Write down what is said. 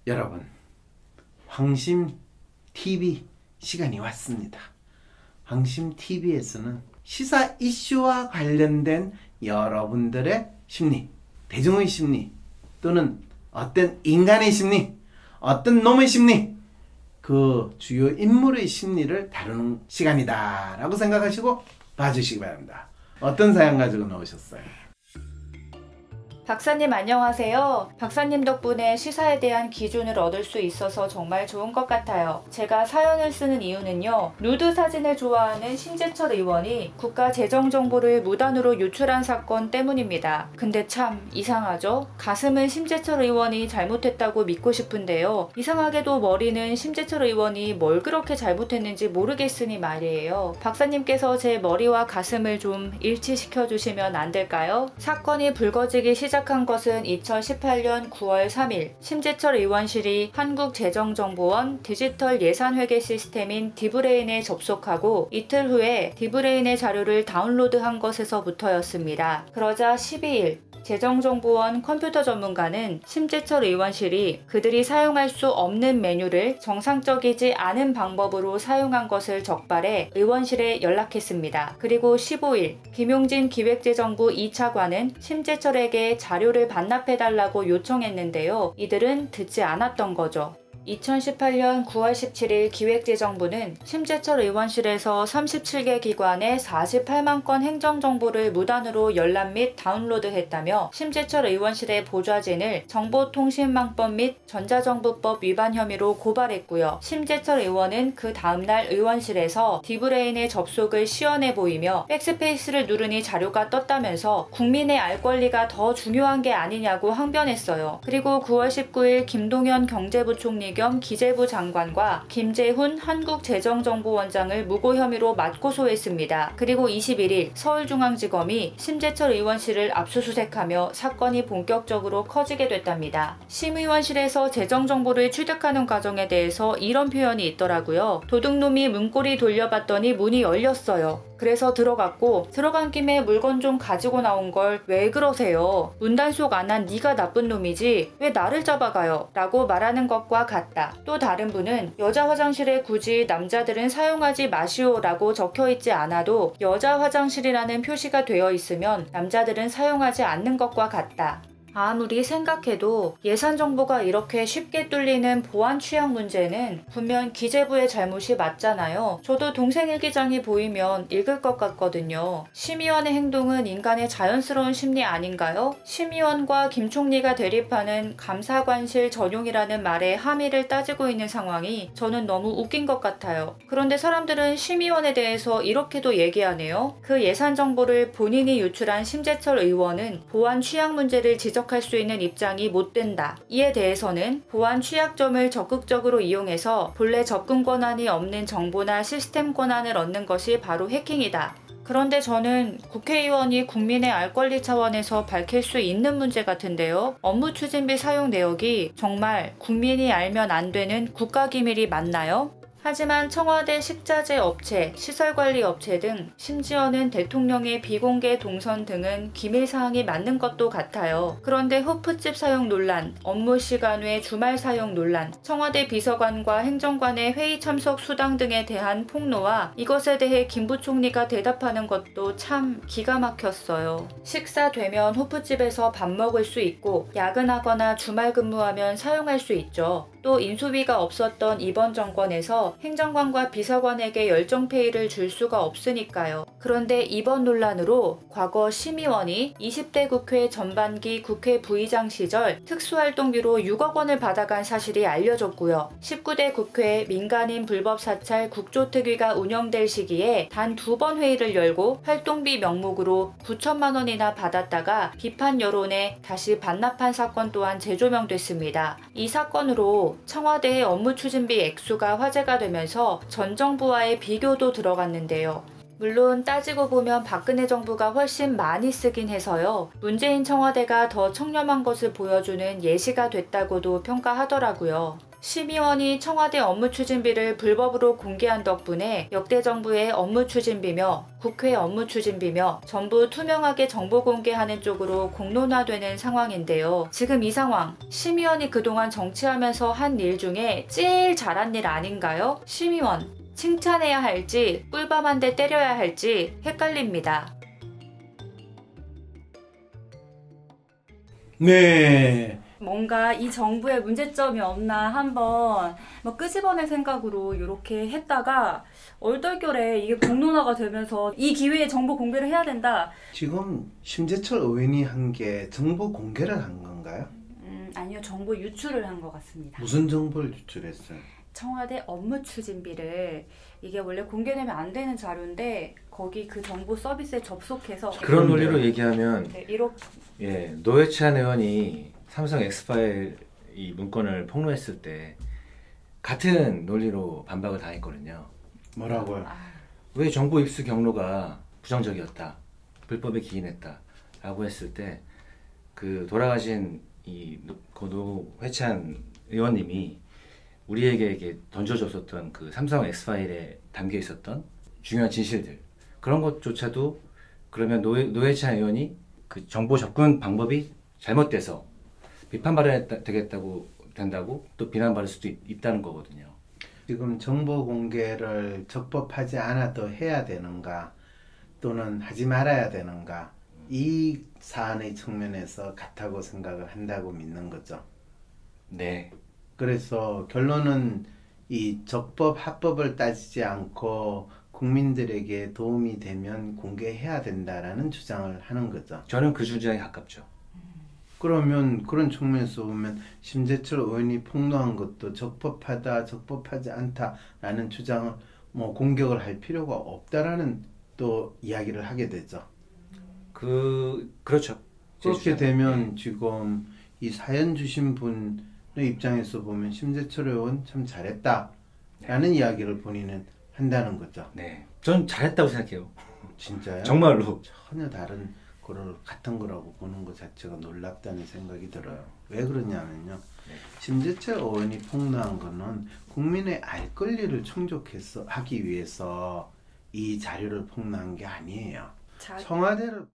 여러분, 황심TV 시간이 왔습니다. 황심TV에서는 시사 이슈와 관련된 여러분들의 심리, 대중의 심리, 또는 어떤 인간의 심리, 어떤 놈의 심리, 그 주요 인물의 심리를 다루는 시간이다 라고 생각하시고 봐주시기 바랍니다. 어떤 사연 가지고 나오셨어요? 박사님 안녕하세요. 박사님 덕분에 시사에 대한 기준을 얻을 수 있어서 정말 좋은 것 같아요. 제가 사연을 쓰는 이유는요, 누드 사진을 좋아하는 심재철 의원이 국가 재정정보를 무단으로 유출한 사건 때문입니다. 근데 참 이상하죠? 가슴은 심재철 의원이 잘못했다고 믿고 싶은데요, 이상하게도 머리는 심재철 의원이 뭘 그렇게 잘못했는지 모르겠으니 말이에요. 박사님께서 제 머리와 가슴을 좀 일치시켜 주시면 안 될까요? 사건이 불거지기 시작한 것은 2018년 9월 3일 심재철 의원실이 한국재정정보원 디지털 예산회계 시스템인 디브레인에 접속하고 이틀 후에 디브레인의 자료를 다운로드한 것에서부터였습니다. 그러자 12일 재정정보원 컴퓨터 전문가는 심재철 의원실이 그들이 사용할 수 없는 메뉴를 정상적이지 않은 방법으로 사용한 것을 적발해 의원실에 연락했습니다. 그리고 15일 김용진 기획재정부 2차관은 심재철에게 자료를 반납해달라고 요청했는데요, 이들은 듣지 않았던 거죠. 2018년 9월 17일 기획재정부는 심재철 의원실에서 37개 기관에 48만 건 행정정보를 무단으로 열람 및 다운로드했다며 심재철 의원실의 보좌진을 정보통신망법 및 전자정부법 위반 혐의로 고발했고요. 심재철 의원은 그 다음날 의원실에서 디브레인의 접속을 시연해 보이며 백스페이스를 누르니 자료가 떴다면서 국민의 알 권리가 더 중요한 게 아니냐고 항변했어요. 그리고 9월 19일 김동연 경제부총리 겸 기재부 장관과 김재훈 한국재정정보원장을 무고 혐의로 맞고소했습니다. 그리고 21일 서울중앙지검이 심재철 의원실을 압수수색하며 사건이 본격적으로 커지게 됐답니다. 심 의원실에서 재정정보를 취득하는 과정에 대해서 이런 표현이 있더라고요. 도둑놈이 문고리 돌려봤더니 문이 열렸어요. 그래서 들어갔고, 들어간 김에 물건 좀 가지고 나온 걸 왜 그러세요? 문단속 안 한 네가 나쁜 놈이지 왜 나를 잡아가요? 라고 말하는 것과 같다. 또 다른 분은 여자 화장실에 굳이 남자들은 사용하지 마시오 라고 적혀있지 않아도 여자 화장실이라는 표시가 되어 있으면 남자들은 사용하지 않는 것과 같다. 아무리 생각해도 예산 정보가 이렇게 쉽게 뚫리는 보안 취약 문제는 분명 기재부의 잘못이 맞잖아요. 저도 동생 일기장이 보이면 읽을 것 같거든요. 심의원의 행동은 인간의 자연스러운 심리 아닌가요? 심의원과 김 총리가 대립하는 감사관실 전용이라는 말의 함의를 따지고 있는 상황이 저는 너무 웃긴 것 같아요. 그런데 사람들은 심의원에 대해서 이렇게도 얘기하네요. 그 예산 정보를 본인이 유출한 심재철 의원은 보안 취약 문제를 지적할 수 있는 입장이 못 된다. 이에 대해서는 보안 취약점을 적극적으로 이용해서 본래 접근 권한이 없는 정보나 시스템 권한을 얻는 것이 바로 해킹이다. 그런데 저는 국회의원이 국민의 알 권리 차원에서 밝힐 수 있는 문제 같은데요. 업무추진비 사용 내역이 정말 국민이 알면 안 되는 국가기밀이 맞나요? 하지만 청와대 식자재 업체, 시설관리업체 등 심지어는 대통령의 비공개 동선 등은 기밀사항이 맞는 것도 같아요. 그런데 호프집 사용 논란, 업무시간 외 주말 사용 논란, 청와대 비서관과 행정관의 회의 참석 수당 등에 대한 폭로와 이것에 대해 김 부총리가 대답하는 것도 참 기가 막혔어요. 식사 되면 호프집에서 밥 먹을 수 있고 야근하거나 주말 근무하면 사용할 수 있죠. 또 인수위가 없었던 이번 정권에서 행정관과 비서관에게 열정페이를 줄 수가 없으니까요. 그런데 이번 논란으로 과거 심의원이 20대 국회 전반기 국회 부의장 시절 특수활동비로 6억 원을 받아간 사실이 알려졌고요. 19대 국회 민간인 불법 사찰 국조특위가 운영될 시기에 단 2번 회의를 열고 활동비 명목으로 9천만 원이나 받았다가 비판 여론에 다시 반납한 사건 또한 재조명됐습니다. 이 사건으로 청와대의 업무추진비 액수가 화제가 되면서 전 정부와의 비교도 들어갔는데요. 물론 따지고 보면 박근혜 정부가 훨씬 많이 쓰긴 해서요. 문재인 청와대가 더 청렴한 것을 보여주는 예시가 됐다고도 평가하더라고요. 심의원이 청와대 업무추진비를 불법으로 공개한 덕분에 역대 정부의 업무추진비며 국회 업무추진비며 전부 투명하게 정보 공개하는 쪽으로 공론화되는 상황인데요. 지금 이 상황, 심의원이 그동안 정치하면서 한 일 중에 제일 잘한 일 아닌가요? 심의원, 칭찬해야 할지 꿀밤 한 대 때려야 할지 헷갈립니다. 네. 뭔가 이 정부의 문제점이 없나 한번 끄집어낼 생각으로 이렇게 했다가 얼떨결에 이게 공론화가 되면서 이 기회에 정보 공개를 해야 된다. 지금 심재철 의원이 한 게 정보 공개를 한 건가요? 아니요, 정보 유출을 한 것 같습니다. 무슨 정보를 유출했어요? 청와대 업무추진비를 이게 원래 공개되면 안 되는 자료인데 거기 그 정보 서비스에 접속해서 그런 논리로 얘기하면 네, 1억 예, 노회찬 의원이 삼성 엑스파일 이 문건을 폭로했을 때 같은 논리로 반박을 당했거든요. 뭐라고요? 왜 정보 입수 경로가 부정적이었다, 불법에 기인했다 라고 했을 때 그 돌아가신 이 노회찬 의원님이 우리에게 이렇게 던져줬었던 그 삼성 엑스파일에 담겨 있었던 중요한 진실들, 그런 것조차도 그러면 노회찬 의원이 그 정보 접근 방법이 잘못돼서 비판받아야 된다고 또 비난받을 수도 있다는 거거든요. 지금 정보 공개를 적법하지 않아도 해야 되는가 또는 하지 말아야 되는가, 이 사안의 측면에서 같다고 생각을 한다고 믿는 거죠. 네. 그래서 결론은 이 적법 합법을 따지지 않고 국민들에게 도움이 되면 공개해야 된다라는 주장을 하는 거죠. 저는 그 주장에 가깝죠. 그러면 그런 측면에서 보면 심재철 의원이 폭로한 것도 적법하다, 적법하지 않다라는 주장을 공격을 할 필요가 없다라는 또 이야기를 하게 되죠. 그렇죠. 그렇게 되면 지금 이 사연 주신 분의 입장에서 보면 심재철 의원 참 잘했다라는 이야기를 본인은 한다는 거죠. 네. 전 잘했다고 생각해요. 진짜요? 정말로. 전혀 다른 거를 같은 거라고 보는 것 자체가 놀랍다는 생각이 들어요. 왜 그러냐면요. 심재철 의원이 폭로한 거는 국민의 알 권리를 충족해서 하기 위해서 이 자료를 폭로한 게 아니에요. 청와대를